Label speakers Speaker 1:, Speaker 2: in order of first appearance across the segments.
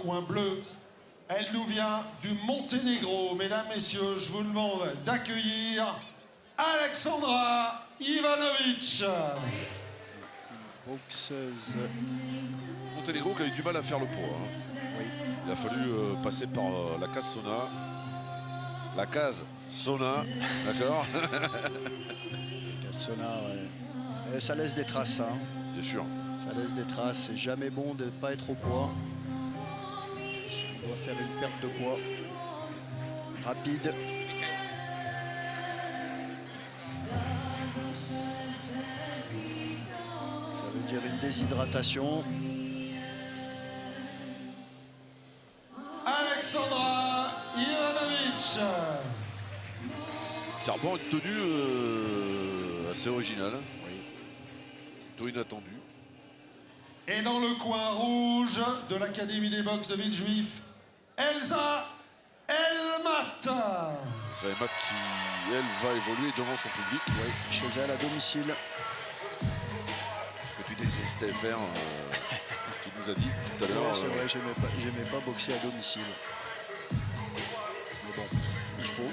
Speaker 1: coin bleu. Elle nous vient du Monténégro. Mesdames, messieurs, je vous demande d'accueillir Alexandra Ivanovic.
Speaker 2: Boxeuse.
Speaker 3: Monténégro qui a eu du mal à faire le poids. Hein.
Speaker 2: Oui.
Speaker 3: Il a fallu passer par la case sauna. La case sauna, d'accord.
Speaker 2: Cassona, ouais. Et ça laisse des traces, hein.
Speaker 3: Bien sûr.
Speaker 2: Ça laisse des traces. C'est jamais bon de ne pas être au poids. On doit faire une perte de poids rapide. Ça veut dire une déshydratation.
Speaker 1: Alexandra Ivanovic.
Speaker 3: Carbon, une tenue assez originale.
Speaker 2: Oui.
Speaker 3: Plutôt inattendue.
Speaker 1: Et dans le coin rouge de l'Académie des box de Villejuif, Elsa Elmat.
Speaker 3: Zaymat qui, elle, va évoluer devant son public.
Speaker 2: Oui, chez elle à domicile.
Speaker 3: Ce que tu désestais faire, tu nous as dit tout à l'heure.
Speaker 2: Ouais, c'est vrai, j'aimais pas boxer à domicile. Mais bon, il faut.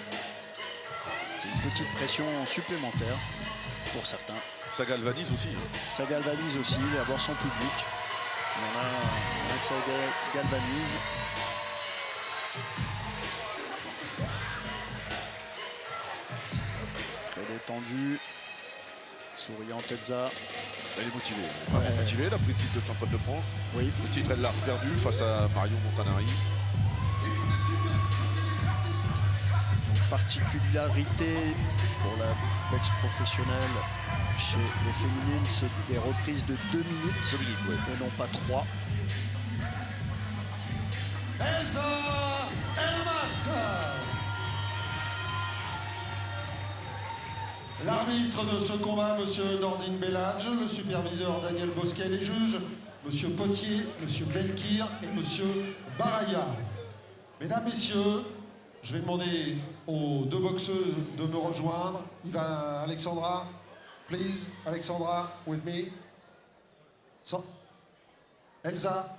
Speaker 2: C'est une petite pression supplémentaire pour certains.
Speaker 3: Ça galvanise aussi. Hein.
Speaker 2: Ça galvanise aussi, avoir son public. Il y en a que ça galvanise. Très détendue. Souriante Elsa.
Speaker 3: Elle est motivée. Elle est motivée, la petite de championne de France.
Speaker 2: Oui.
Speaker 3: Le titre, elle l'a perdu face à Marion Montanari.
Speaker 2: Particularité pour la boxe professionnelle chez les féminines, c'est des reprises de 2 minutes,
Speaker 3: 2 minutes, ouais.
Speaker 2: et non pas 3.
Speaker 1: Elsa Elmat. L'arbitre de ce combat, monsieur Nordine Belladj, le superviseur Daniel Bosquet, les juges, monsieur Potier, monsieur Belkir et monsieur Baraya. Mesdames, messieurs, je vais demander aux deux boxeuses de me rejoindre. Alexandra, please, Alexandra, with me. Elsa.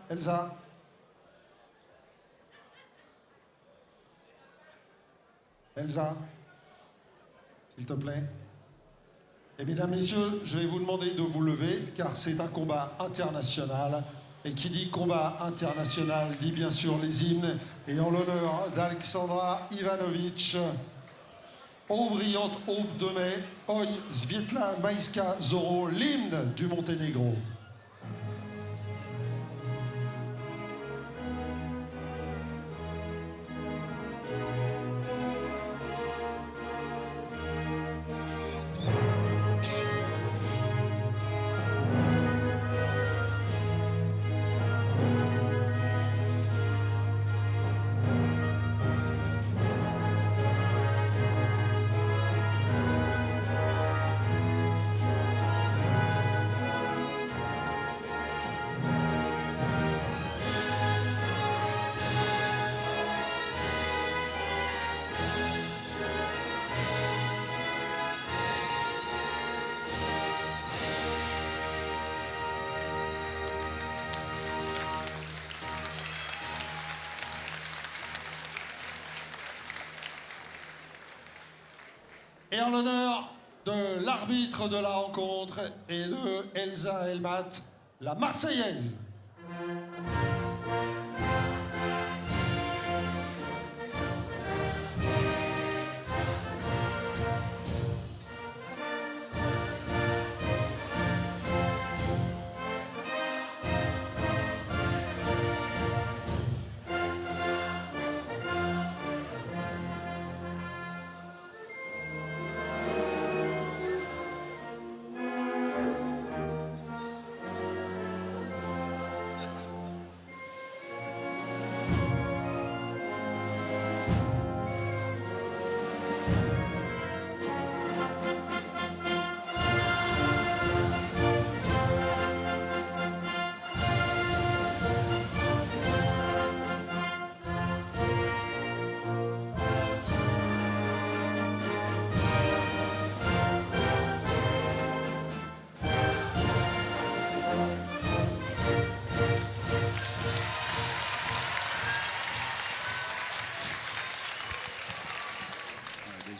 Speaker 1: Elsa, s'il te plaît. Et mesdames, messieurs, je vais vous demander de vous lever, car c'est un combat international. Et qui dit combat international dit bien sûr les hymnes. Et en l'honneur d'Alexandra Ivanovic, ô brillante aube de mai, Oj Svietla Majska Zoro, l'hymne du Monténégro. Et en l'honneur de l'arbitre de la rencontre et de Elsa Elmat, la Marseillaise.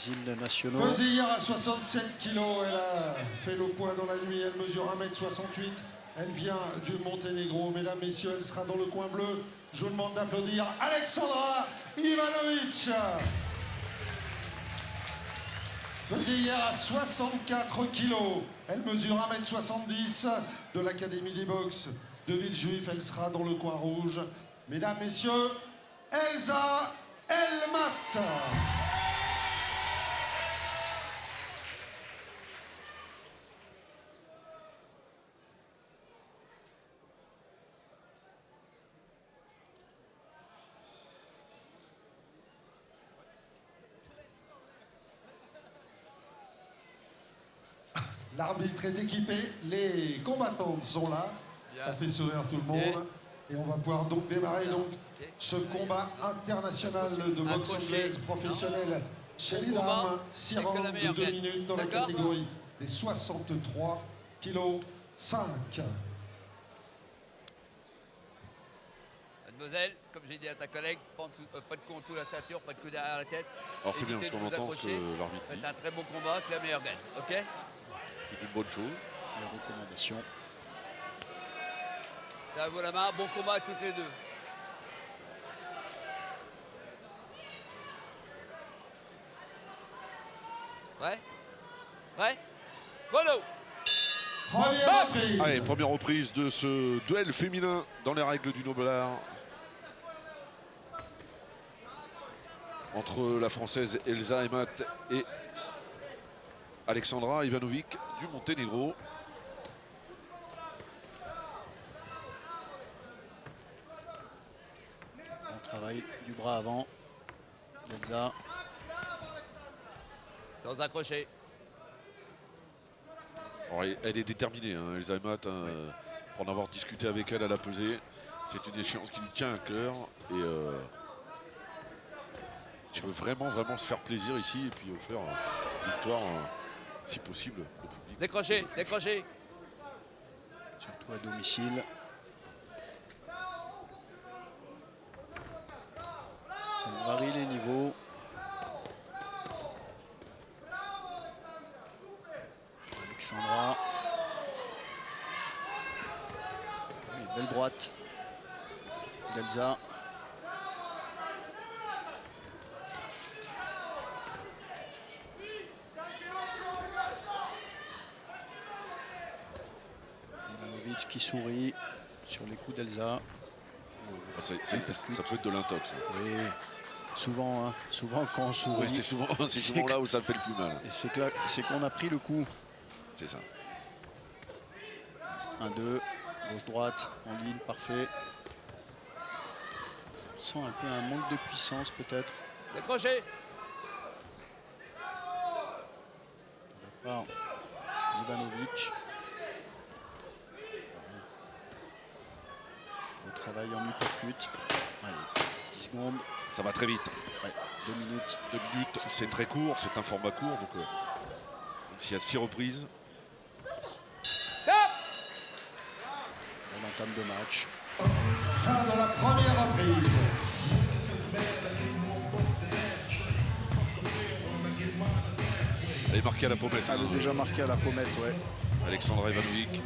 Speaker 2: Les hymnes nationaux.
Speaker 1: Pesée hier à 67 kg, elle a fait le poids dans la nuit, elle mesure 1m68. Elle vient du Monténégro. Mesdames, messieurs, elle sera dans le coin bleu. Je vous demande d'applaudir Alexandra Ivanovic. Pesée hier à 64 kg. Elle mesure 1m70 de l'Académie des box de Villejuif. Elle sera dans le coin rouge. Mesdames, messieurs, Elsa Elmat. L'arbitre est équipé, les combattantes sont là, ça fait sourire tout le monde. Et on va pouvoir donc démarrer ce combat international de boxe anglaise professionnelle chez les dames. 6 rounds de 2 minutes dans la catégorie des 63 kg 5.
Speaker 4: Mademoiselle, comme j'ai dit à ta collègue, pas de coup en dessous de la ceinture, pas de coup derrière la tête.
Speaker 3: Alors c'est bien parce
Speaker 4: Évitez de
Speaker 3: qu'on
Speaker 4: vous
Speaker 3: entend ce
Speaker 4: accrocher.
Speaker 3: que l'arbitre dit.
Speaker 4: Faites un très bon combat, que la meilleure gagne, ok?
Speaker 3: C'est une bonne chose.
Speaker 2: Les recommandations.
Speaker 4: Ça vaut la main, bon combat à toutes les deux. Ouais? Ouais? Chrono!
Speaker 1: Première reprise.
Speaker 3: Allez, première reprise de ce duel féminin dans les règles du Noble Art. Entre la Française Elsa Elmat et Alexandra Ivanovic du Monténégro.
Speaker 2: Bon travail du bras avant. Elsa.
Speaker 4: Sans accrocher.
Speaker 3: Alors, elle est déterminée, hein, Elsa Elmat, pour en avoir discuté avec elle à la pesée. C'est une échéance qui lui tient à cœur. Et je veux vraiment se faire plaisir ici et puis offrir une victoire, si possible, au public.
Speaker 4: Décrocher, décrocher.
Speaker 2: Surtout à domicile. On varie les niveaux. Alexandra. Oui, belle droite d'Elsa. Ivanovic qui sourit sur les coups d'Elsa.
Speaker 3: Ça peut être de l'intox.
Speaker 2: Oui, souvent, hein, souvent quand on sourit.
Speaker 3: Oui, c'est souvent là où ça fait le plus mal.
Speaker 2: Et c'est qu'on a pris le coup.
Speaker 3: C'est ça.
Speaker 2: 1-2, gauche-droite, en ligne, parfait. On sent un peu un manque de puissance peut-être
Speaker 4: Décrocher.
Speaker 2: de la part d'Ivanovic. Au travail en uppercut. Allez, 10 secondes.
Speaker 3: Ça va très vite.
Speaker 2: Ouais, 2 minutes.
Speaker 3: 2 minutes, c'est très court, c'est un format court. Donc, même s'il y a 6 reprises.
Speaker 2: Belle entame de match.
Speaker 1: Fin de la première reprise.
Speaker 3: Elle est marquée à la pommette.
Speaker 2: Elle est déjà marquée à la pommette, ouais.
Speaker 3: Alexandra Ivanovic.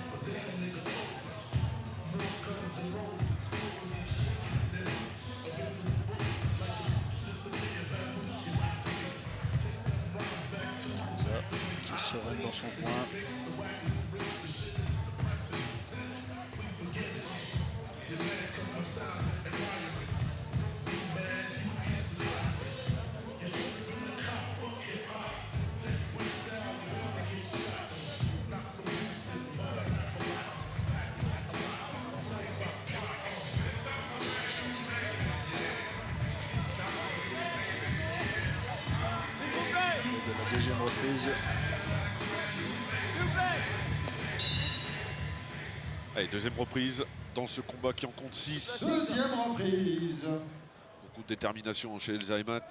Speaker 2: Elsa qui se rend dans son coin. De la deuxième reprise.
Speaker 3: Allez, deuxième reprise dans ce combat qui en compte 6.
Speaker 1: Deuxième reprise.
Speaker 3: Beaucoup de détermination chez Elsa Elmat.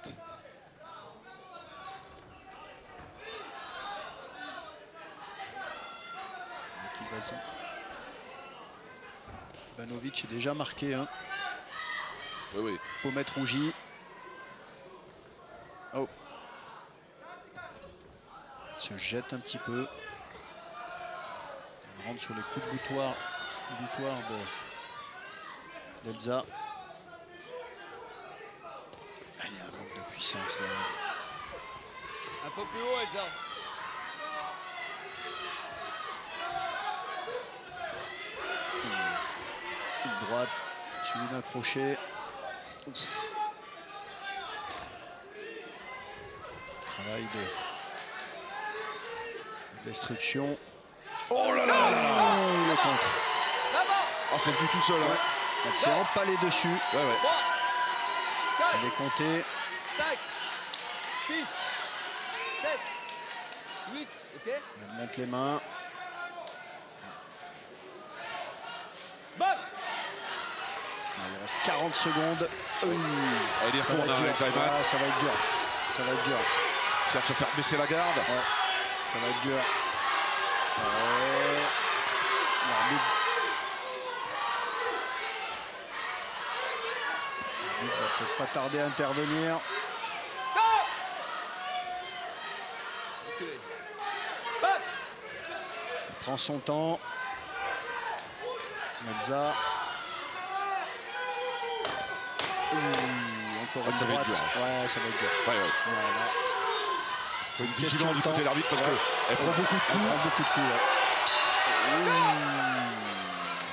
Speaker 2: Ivanovic est déjà marqué, hein.
Speaker 3: Oui, oui.
Speaker 2: Pommette rougie. Oh. se jette un petit peu. Elle rentre sur les coups de butoir d'Elsa. Ah, il y a un manque de puissance là.
Speaker 4: Un peu plus haut, Elsa.
Speaker 2: Une droite, suivi d'un crochet. Ouf. Travail de destruction.
Speaker 3: Oh là là là là.
Speaker 2: Le contre.
Speaker 4: Là-bas.
Speaker 3: Ah, c'est venu tout seul. Hein.
Speaker 2: Elle s'est empalée dessus.
Speaker 3: Ouais, ouais.
Speaker 4: 3, 4,
Speaker 2: Elle est comptée.
Speaker 4: 5, 6, 7, 8. OK.
Speaker 2: Elle monte les mains.
Speaker 4: Box.
Speaker 2: Il reste 40 secondes.
Speaker 3: Elle y
Speaker 2: Ça va
Speaker 3: retourne
Speaker 2: être
Speaker 3: avec
Speaker 2: dur.
Speaker 3: Zaimat.
Speaker 2: Ah, ça va être dur. Ça va être dur.
Speaker 3: Cherche à faire baisser la garde.
Speaker 2: Ouais. Ça va être dur. Ouais. L'arbitre va peut-être pas tarder à intervenir.
Speaker 4: Stop. Reculez. Box.
Speaker 2: Il prend son temps. Elsa. Encore
Speaker 3: Ah,
Speaker 2: une
Speaker 3: ça va être
Speaker 2: droite.
Speaker 3: dur.
Speaker 2: Ouais, ça va être dur.
Speaker 3: Ouais, ouais.
Speaker 2: Voilà.
Speaker 3: Faut une
Speaker 2: Question
Speaker 3: vigilance
Speaker 2: de
Speaker 3: du côté
Speaker 2: temps.
Speaker 3: de l'arbitre parce
Speaker 2: Ouais.
Speaker 3: qu'elle prend beaucoup de
Speaker 2: Elle
Speaker 3: coups.
Speaker 2: prend beaucoup de coups. Ouais.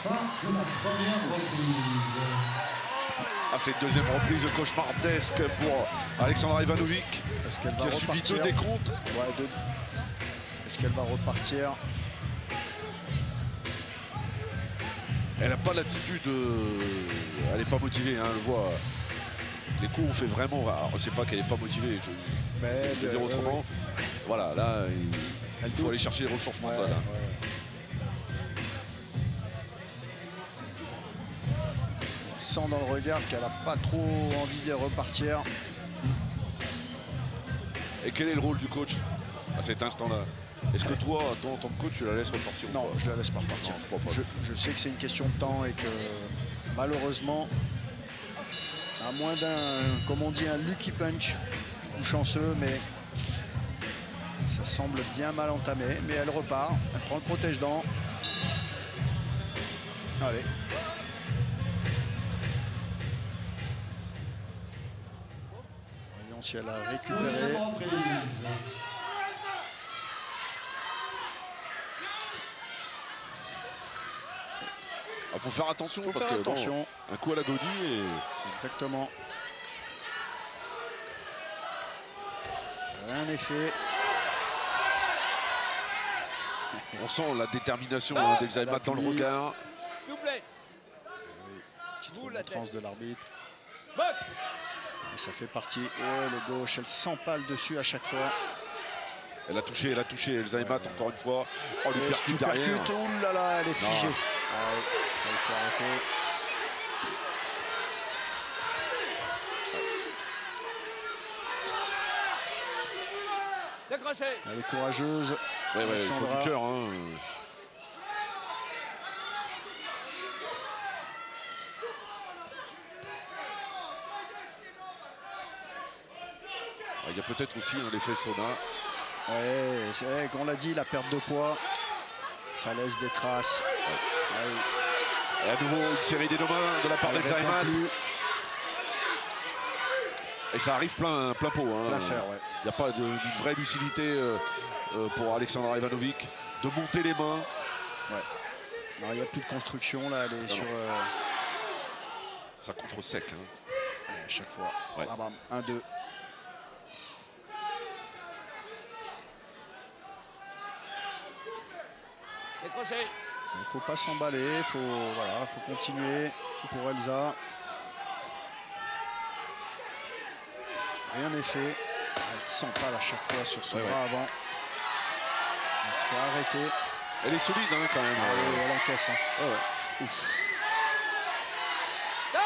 Speaker 1: Fin de la première reprise.
Speaker 3: Ah, c'est une deuxième reprise cauchemardesque pour Alexandra Ivanovic
Speaker 2: Est-ce qu'elle
Speaker 3: qui
Speaker 2: va
Speaker 3: a subi
Speaker 2: repartir?
Speaker 3: 2 décomptes.
Speaker 2: Ouais, deux. Est-ce qu'elle va repartir?
Speaker 3: Elle n'a pas l'attitude. Elle n'est pas motivée, hein, on le voit. Les coups, on fait vraiment. Alors, on ne sait pas qu'elle n'est pas motivée.
Speaker 2: Mais
Speaker 3: Je vais dire autrement. Voilà, là, il faut
Speaker 2: doute.
Speaker 3: aller chercher les ressources
Speaker 2: Ouais,
Speaker 3: mentales. Hein.
Speaker 2: ouais. On sent dans le regard qu'elle n'a pas trop envie de repartir.
Speaker 3: Et quel est le rôle du coach à cet instant-là? Est-ce que toi, en tant que coach, tu la laisses repartir ou
Speaker 2: Non,
Speaker 3: pas?
Speaker 2: je la laisse pas repartir.
Speaker 3: Non, je crois pas.
Speaker 2: Je sais que c'est une question de temps et que malheureusement, à moins d'un, comme on dit, un lucky punch, ou chanceux, mais ça semble bien mal entamé. Mais elle repart, elle prend le protège-dents. Allez. Voyons si elle a récupéré.
Speaker 1: Deuxième reprise.
Speaker 3: Il faut faire attention
Speaker 2: Faut
Speaker 3: parce
Speaker 2: faire
Speaker 3: que bon,
Speaker 2: attention.
Speaker 3: un coup à la godille et
Speaker 2: Exactement. Rien n'est fait.
Speaker 3: on sent la détermination
Speaker 4: Ah,
Speaker 3: d'Elsa dans le regard.
Speaker 4: S'il vous plaît.
Speaker 2: Petite
Speaker 4: Vous, la
Speaker 2: remontrance
Speaker 4: tête.
Speaker 2: de l'arbitre.
Speaker 4: Box.
Speaker 2: Et ça fait partie. Oh, le gauche, elle s'empale dessus à chaque fois.
Speaker 3: Elle a touché Elsa encore une fois. Oh, le percute derrière.
Speaker 2: Percute, oh là là, elle est
Speaker 3: Non.
Speaker 2: figée. Ah oui, il faut arrêter.
Speaker 4: Décroché.
Speaker 2: Elle est courageuse.
Speaker 3: Ouais, il faut
Speaker 2: Alexandra.
Speaker 3: du cœur. Hein. Il y a peut-être aussi l'effet sauna.
Speaker 2: Ouais, c'est vrai qu'on l'a dit, la perte de poids, ça laisse des traces. Ouais.
Speaker 3: Et à nouveau une série d'énomins de la part
Speaker 2: Elle
Speaker 3: d'Elsa
Speaker 2: répond plus.
Speaker 3: Et ça arrive plein pot. Hein.
Speaker 2: L'affaire, ouais.
Speaker 3: Il n'y a pas d'une vraie lucidité pour Alexandra Ivanovic de monter les mains.
Speaker 2: Non, il n'y a plus de construction là, elle est sur
Speaker 3: Ça contre sec. Hein.
Speaker 2: à chaque fois.
Speaker 3: Ouais.
Speaker 2: Bam, bam, 1-2.
Speaker 4: Décroché.
Speaker 2: Il ne faut pas s'emballer, faut continuer pour Elsa. Rien n'est fait. Elle s'empale à chaque fois sur son
Speaker 3: Ouais,
Speaker 2: bras avant. Elle se fait arrêter.
Speaker 3: Elle est solide hein, quand même.
Speaker 2: Ah oui, elle encaisse. Hein.
Speaker 3: Ouais, ouais.
Speaker 2: Ouf.
Speaker 4: Stop.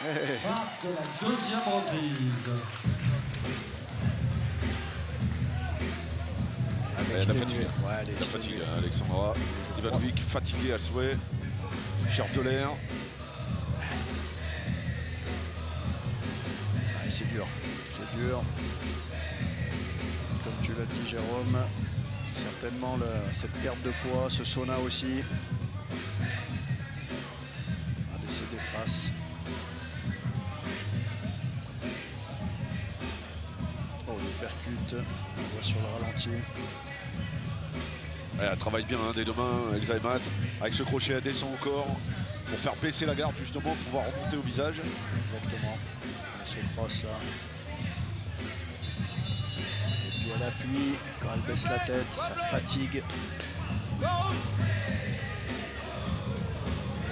Speaker 2: Eh,
Speaker 1: Fin de la deuxième reprise.
Speaker 2: elle est
Speaker 3: Elle a
Speaker 2: exténuée.
Speaker 3: fatigué.
Speaker 2: Ouais, elle est
Speaker 3: La
Speaker 2: exténuée.
Speaker 3: fatigue, Alexandra Ivanovic fatiguée à souhait. Cherche de l'air.
Speaker 2: Ouais, c'est dur. C'est dur. comme tu l'as dit Jérôme, certainement cette perte de poids, ce sauna aussi, a laissé des traces. Oh, le percute, on voit sur le ralenti.
Speaker 3: Ouais, elle travaille bien hein, des deux mains, Elsa Emat, avec ce crochet, elle descend encore pour faire baisser la garde justement, pour pouvoir remonter au visage.
Speaker 2: Exactement. Ce cross là. Et puis elle appuie, quand elle baisse la tête, ça fatigue. Et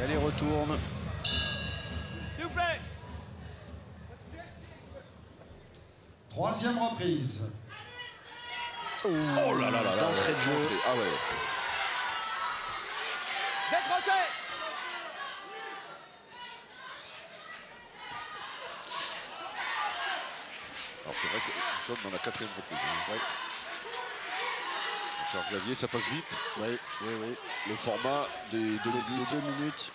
Speaker 2: elle y retourne.
Speaker 1: Troisième reprise.
Speaker 3: Oh là là là là,
Speaker 2: d'entrée de jeu.
Speaker 3: Ah ouais.
Speaker 4: Décroché.
Speaker 3: Alors c'est vrai que nous sommes dans la quatrième reprise. Hein. Ouais. Cher Xavier, ça passe vite.
Speaker 2: Oui.
Speaker 3: Le format des 2 minutes.
Speaker 2: 2 minutes.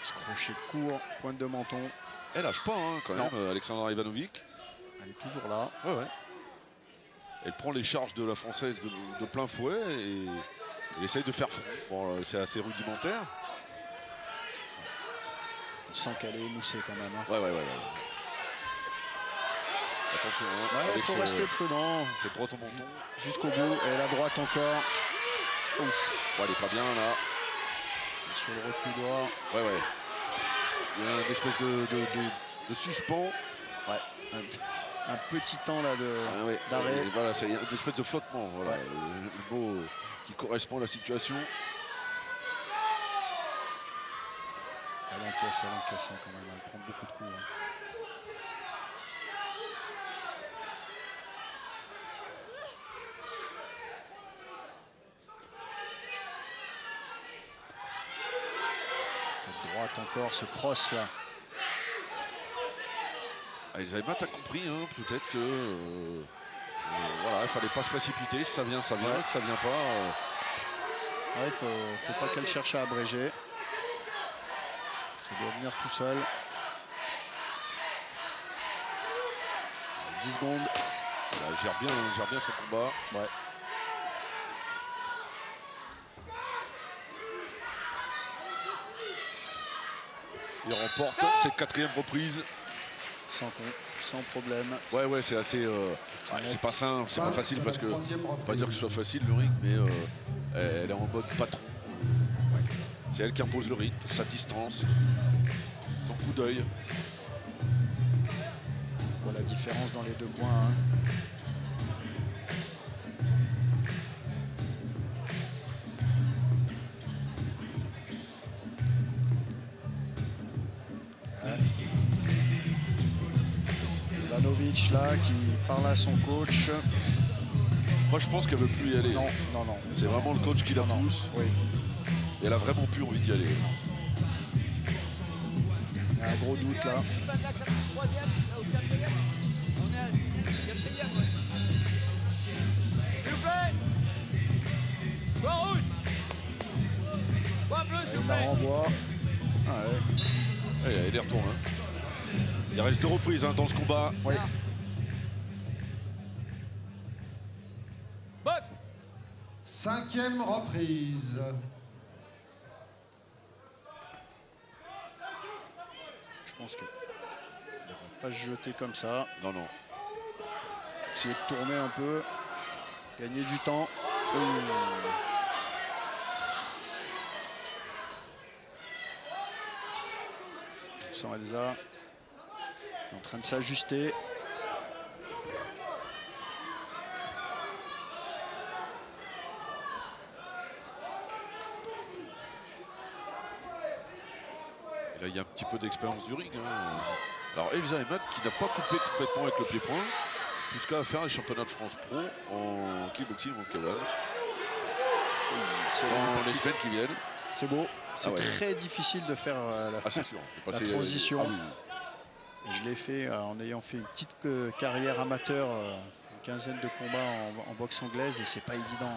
Speaker 2: Ce crochet court, pointe de menton.
Speaker 3: Elle lâche pas hein, quand même, Alexandra Ivanovic.
Speaker 2: Elle est toujours là.
Speaker 3: Ouais. Elle prend les charges de la Française de plein fouet et essaye de faire front. Bon, c'est assez rudimentaire.
Speaker 2: On sent qu'elle est émoussée quand même. Hein.
Speaker 3: Ouais. Attention, hein,
Speaker 2: Il faut rester prudent
Speaker 3: c'est droite au menton.
Speaker 2: jusqu'au bout. Et la droite encore. Ouf.
Speaker 3: Bon, elle est pas bien là.
Speaker 2: Sur le reculoir.
Speaker 3: Ouais. Il y a une espèce de suspens.
Speaker 2: Ouais. Un petit temps là d'arrêt.
Speaker 3: Et voilà, c'est une espèce de flottement. Voilà,
Speaker 2: Ouais.
Speaker 3: le mot qui correspond à la situation.
Speaker 2: Elle encaisse hein, quand même. Elle prend beaucoup de coups. Hein. Cette droite encore, ce cross là.
Speaker 3: Elsa Emat a compris, hein, peut-être que voilà, il fallait pas se précipiter. Si ça vient, ça vient.
Speaker 2: Ouais.
Speaker 3: Si ça vient pas.
Speaker 2: Ouais, faut pas qu'elle cherche à abréger. Ça doit venir tout seul. 10 secondes.
Speaker 3: Elle gère bien son combat.
Speaker 2: Ouais.
Speaker 3: Il remporte cette quatrième reprise.
Speaker 2: Sans problème.
Speaker 3: Ouais, c'est assez. C'est pas simple, c'est pas facile parce que. On va pas dire que ce soit facile le ring, mais elle est en mode patron. Ouais. C'est elle qui impose le rythme, sa distance, son coup d'œil.
Speaker 2: On voit la différence dans les deux coins. Hein. Ivanovic là qui parle à son coach.
Speaker 3: Moi je pense qu'elle veut plus y aller.
Speaker 2: Non.
Speaker 3: C'est vraiment le coach qui la pousse.
Speaker 2: Oui.
Speaker 3: Et elle a vraiment plus envie d'y aller.
Speaker 2: Il y a un gros doute là.
Speaker 4: Troisième, au quatrième. On est à quatrième. S'il vous plaît. Point rouge. Point bleu, s'il
Speaker 2: Il
Speaker 4: vous
Speaker 2: la
Speaker 4: plaît.
Speaker 2: renvoie. Ah ouais.
Speaker 3: Elle y retourne. Hein. Il reste 2 reprises hein, dans ce combat.
Speaker 2: Oui.
Speaker 4: Box.
Speaker 1: Cinquième reprise.
Speaker 2: Je pense qu'il ne devrait pas se jeter comme ça.
Speaker 3: Non.
Speaker 2: Essayer de tourner un peu. Gagner du temps. On sent Elsa est en train de s'ajuster.
Speaker 3: Et là, il y a un petit peu d'expérience du ring. Hein. Alors, Elsa Emat qui n'a pas coupé complètement avec le pied-point, puisqu'elle va faire les championnats de France Pro en kickboxing au Canada dans les semaines qui viennent.
Speaker 2: C'est beau. C'est
Speaker 3: Ah ouais.
Speaker 2: très difficile de faire
Speaker 3: C'est sûr.
Speaker 2: la transition. Je l'ai fait en ayant fait une petite carrière amateur, une quinzaine de combats en boxe anglaise et c'est pas évident.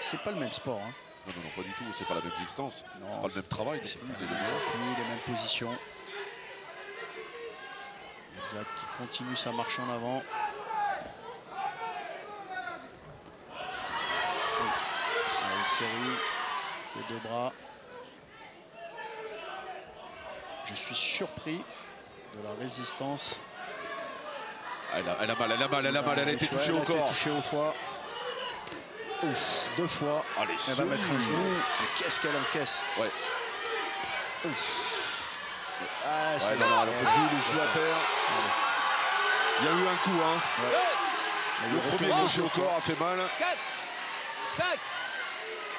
Speaker 2: C'est pas le même sport. Hein.
Speaker 3: Non, pas du tout. C'est pas la même distance.
Speaker 2: Non,
Speaker 3: C'est pas le même travail.
Speaker 2: C'est
Speaker 3: non
Speaker 2: pas
Speaker 3: plus,
Speaker 2: les
Speaker 3: les meilleurs.
Speaker 2: mêmes positions. Elsa qui continue sa marche en avant. série, les 2 bras. Je suis surpris de la résistance.
Speaker 3: Elle a mal, elle a été touchée au corps.
Speaker 2: Elle a été touchée au foie. Ouf, 2 fois.
Speaker 3: Allez,
Speaker 2: Elle va mettre un genou. Mais qu'est-ce qu'elle encaisse.
Speaker 3: Ouais.
Speaker 2: Ouf. Ah, c'est
Speaker 3: Elle a le genou à terre. Il y a eu un coup, hein.
Speaker 2: Ouais.
Speaker 3: Le premier crochet au corps a fait mal.
Speaker 4: 4, 5,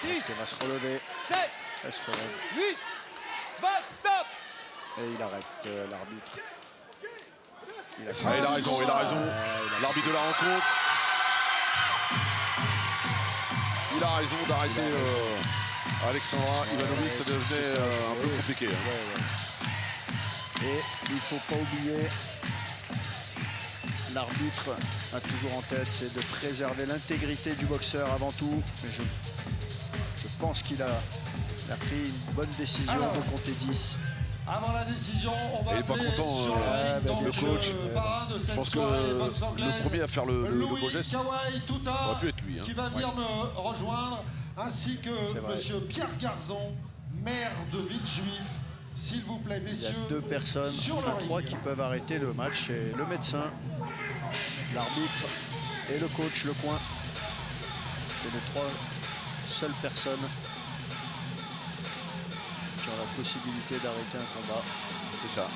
Speaker 4: 6,
Speaker 2: Est-ce qu'elle va se relever?
Speaker 4: 7,
Speaker 2: Elle se relève.
Speaker 4: 8, box, stop.
Speaker 2: Et il arrête l'arbitre.
Speaker 3: Il a raison, il a raison. L'arbitre de la rencontre. Il a raison d'arrêter Alexandra Ivanovic, ça devenait un peu compliqué.
Speaker 2: Et il ne faut pas oublier, l'arbitre a toujours en tête, c'est de préserver l'intégrité du boxeur avant tout. Mais je pense qu'il a pris une bonne décision de compter 10.
Speaker 1: Avant la décision, on va
Speaker 3: Il est pas
Speaker 1: appeler
Speaker 3: content,
Speaker 1: sur le ring donc
Speaker 3: le coach.
Speaker 1: parrain de
Speaker 3: Je
Speaker 1: cette
Speaker 3: pense que
Speaker 1: soirée boxe anglaise,
Speaker 3: le premier à faire le beau
Speaker 1: Louis
Speaker 3: geste,
Speaker 1: Kawai Tuta,
Speaker 3: ça aurait pu être lui. Hein.
Speaker 1: qui va venir me rejoindre, ainsi que
Speaker 2: vrai.
Speaker 1: monsieur Pierre Garzon, maire de Villejuif. S'il vous plaît,
Speaker 2: Il y a
Speaker 1: messieurs,
Speaker 2: 2 personnes,
Speaker 1: sur
Speaker 2: enfin
Speaker 1: le
Speaker 2: 3
Speaker 1: ring.
Speaker 2: qui peuvent arrêter le match. C'est le médecin, l'arbitre et le coach, le coin. C'est les 3 seules personnes qui ont la possibilité d'arrêter un combat.
Speaker 3: C'est ça.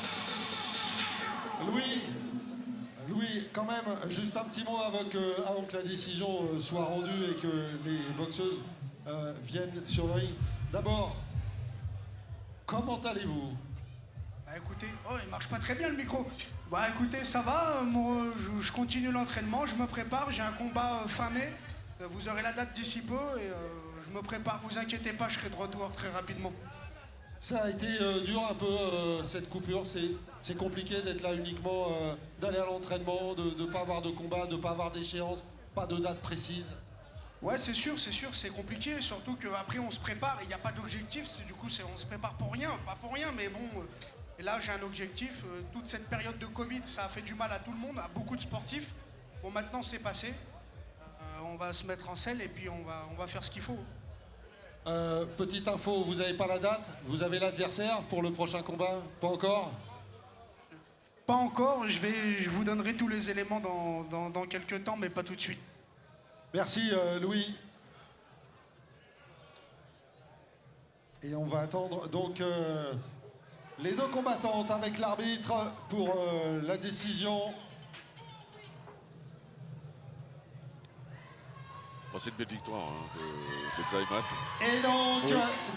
Speaker 1: Louis, quand même, juste un petit mot avant que la décision soit rendue et que les boxeuses viennent sur le ring. D'abord, comment allez-vous?
Speaker 5: Bah écoutez, oh il marche pas très bien le micro. Bah écoutez, ça va, je continue l'entraînement, je me prépare, j'ai un combat fin mai. Vous aurez la date d'ici peu et je me prépare, vous inquiétez pas, je serai de retour très rapidement.
Speaker 1: Ça a été dur un peu cette coupure, c'est compliqué d'être là uniquement, d'aller à l'entraînement, de ne pas avoir de combat, de ne pas avoir d'échéance, pas de date précise.
Speaker 5: Ouais c'est sûr, c'est compliqué, surtout qu'après on se prépare et il n'y a pas d'objectif, du coup on se prépare pour rien, pas pour rien, mais bon, et là j'ai un objectif, toute cette période de Covid ça a fait du mal à tout le monde, à beaucoup de sportifs. Bon maintenant c'est passé, on va se mettre en selle et puis on va faire ce qu'il faut.
Speaker 1: Petite info, vous n'avez pas la date? Vous avez l'adversaire pour le prochain combat? Pas encore?
Speaker 5: Pas encore, je vous donnerai tous les éléments dans quelques temps, mais pas tout de suite.
Speaker 1: Merci Louis. Et on va attendre donc les 2 combattantes avec l'arbitre pour la décision.
Speaker 3: Bon, c'est une belle victoire hein, de Zaimat.
Speaker 1: Et donc,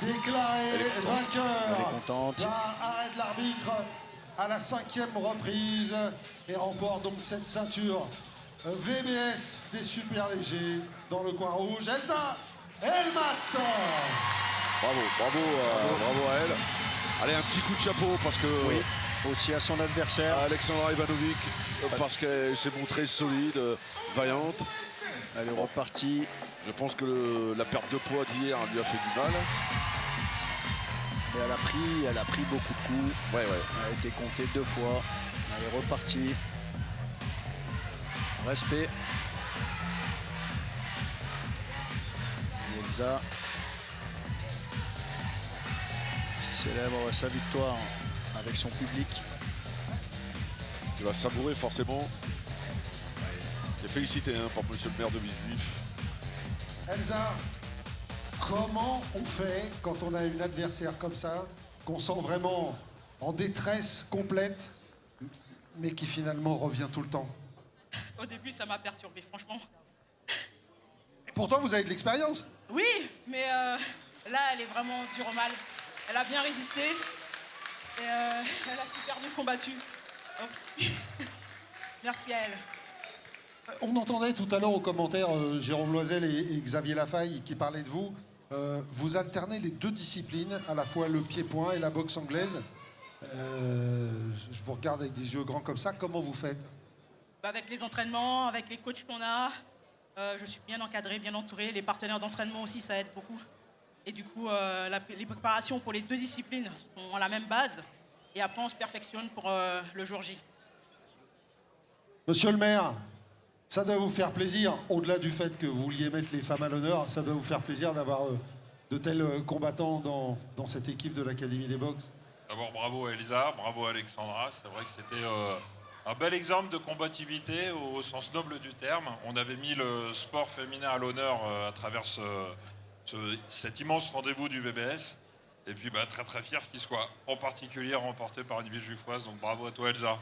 Speaker 1: déclaré
Speaker 2: Elle est
Speaker 1: vainqueur
Speaker 2: contente.
Speaker 1: par arrêt de l'arbitre à la 5e reprise et remporte donc cette ceinture VBS des super légers dans le coin rouge. Elsa Elmat.
Speaker 3: Bravo à elle. Allez, un petit coup de chapeau parce que
Speaker 2: Aussi à son adversaire.
Speaker 3: Alexandra Ivanovic, parce qu'elle s'est montrée solide, vaillante.
Speaker 2: Elle est repartie.
Speaker 3: Je pense que la perte de poids d'hier lui a fait du mal.
Speaker 2: Mais elle a pris beaucoup de coups.
Speaker 3: Ouais.
Speaker 2: Elle a été comptée 2 fois. Elle est repartie. Respect. Elsa célèbre sa victoire avec son public.
Speaker 3: Tu vas savourer forcément. Et félicité par monsieur le maire de Villejuif.
Speaker 1: Elsa, comment on fait quand on a une adversaire comme ça, qu'on sent vraiment en détresse complète, mais qui finalement revient tout le temps?
Speaker 6: Au début, ça m'a perturbée, franchement.
Speaker 1: Et pourtant, vous avez de l'expérience.
Speaker 6: Oui, mais là, elle est vraiment dure au mal. Elle a bien résisté et elle a super bien combattu. Oh. Merci à elle.
Speaker 1: On entendait tout à l'heure aux commentaires Jérôme Loisel et Xavier Lafaille qui parlaient de vous. Vous alternez les 2 disciplines, à la fois le pied-point et la boxe anglaise. Je vous regarde avec des yeux grands comme ça. Comment vous faites?
Speaker 6: Avec les entraînements, avec les coachs qu'on a, je suis bien encadré, bien entouré. Les partenaires d'entraînement aussi, ça aide beaucoup. Et du coup, les préparations pour les 2 disciplines sont à la même base. Et après, on se perfectionne pour le jour J.
Speaker 1: Monsieur le maire, ça doit vous faire plaisir, au-delà du fait que vous vouliez mettre les femmes à l'honneur, ça doit vous faire plaisir d'avoir de tels combattants dans cette équipe de l'Académie des box?
Speaker 7: D'abord, bravo à Elsa, bravo à Alexandra. C'est vrai que c'était un bel exemple de combativité au sens noble du terme. On avait mis le sport féminin à l'honneur à travers cet immense rendez-vous du BBS. Et puis très très fier qu'il soit en particulier remporté par une Villejuifoise. Donc bravo à toi Elsa.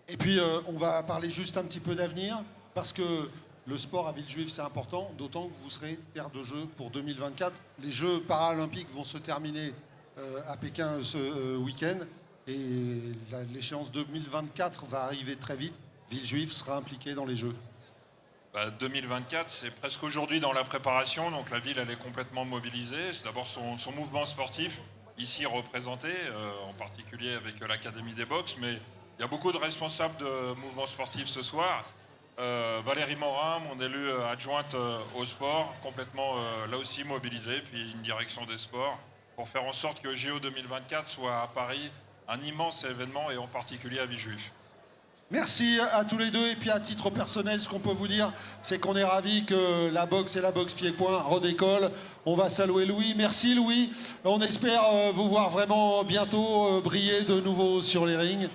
Speaker 1: Et puis on va parler juste un petit peu d'avenir, parce que le sport à Villejuif c'est important, d'autant que vous serez terre de jeu pour 2024. Les Jeux paralympiques vont se terminer à Pékin ce week-end, et l'échéance 2024 va arriver très vite. Villejuif sera impliqué dans les Jeux.
Speaker 7: 2024, c'est presque aujourd'hui dans la préparation, donc la ville elle est complètement mobilisée. C'est d'abord son mouvement sportif, ici représenté, en particulier avec l'Académie des box, mais il y a beaucoup de responsables de mouvements sportifs ce soir. Valérie Morin, mon élue adjointe au sport, complètement là aussi mobilisée, puis une direction des sports, pour faire en sorte que JO 2024 soit à Paris un immense événement, et en particulier à Villejuif.
Speaker 1: Merci à tous les deux. Et puis à titre personnel, ce qu'on peut vous dire, c'est qu'on est ravis que la boxe et la boxe pied-point redécollent. On va saluer Louis. Merci Louis. On espère vous voir vraiment bientôt briller de nouveau sur les rings.